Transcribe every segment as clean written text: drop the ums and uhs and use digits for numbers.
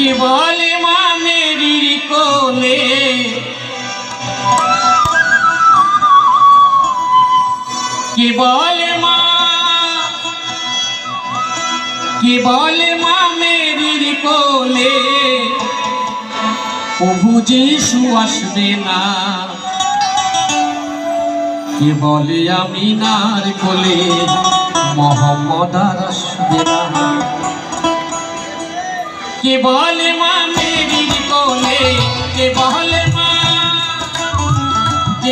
কি বলে মা মেরির কোলে কি বলে মা মেরির কোলে প্রভু যিশু আসবে না কি বলে আমিনার কোলে মোহাম্মদ আর আসবে না কি বলে মা মেরির কোলে কি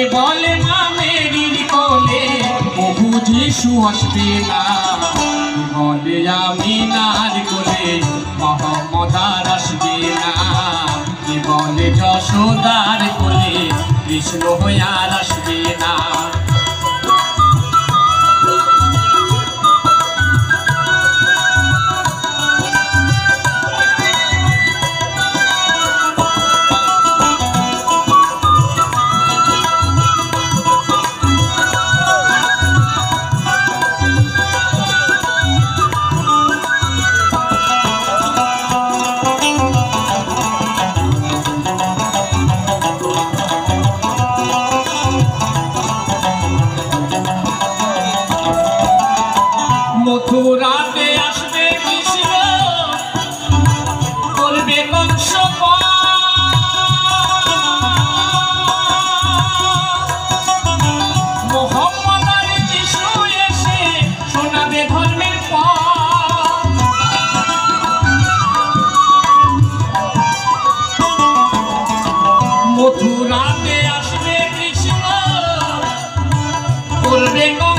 বলে মা মেরির কোলে প্রভু যিশু আসবে না কি বলে আমিনার কোলে মোহাম্মদ আর আসবে না কি বলে যশোদার কোলে কৃষ্ণ আর আসবে না মথুরাতে আসবে কৃষ্ণ করবে কংস মোহাম্মদ আর যিশু এসে শোনাবে ধর্মের পথ মথুরাতে আসবে কৃষ্ণ করবে কংস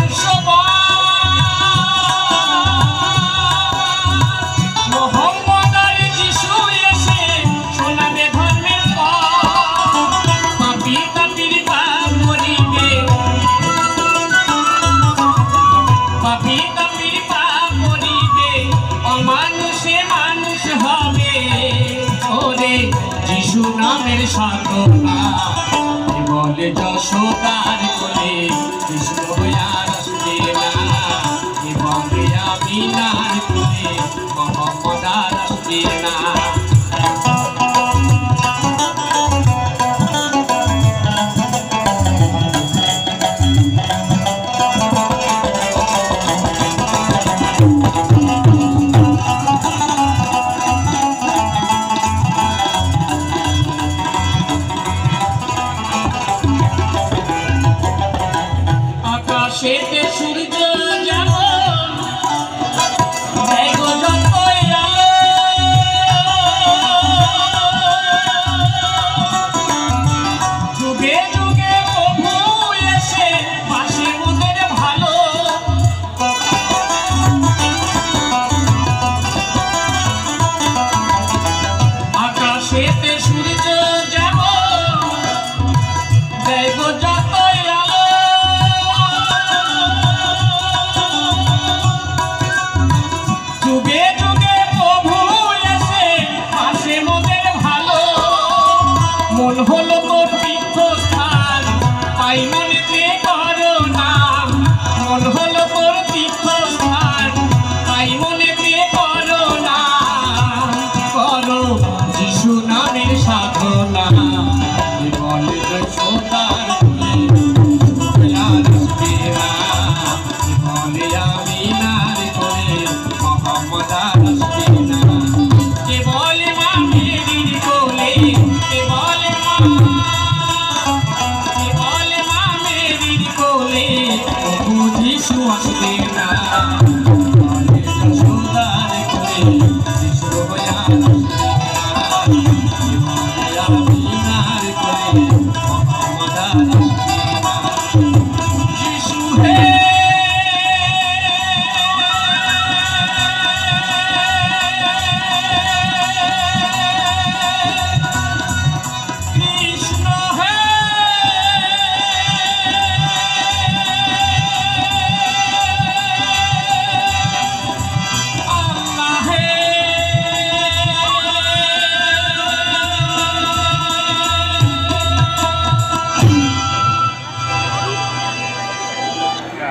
যিশু নামের সাধনা কি বলে যশোদার কোলে কৃষ্ণ আর আসবে না কি বলে আমিনার কোলে মোহাম্মদ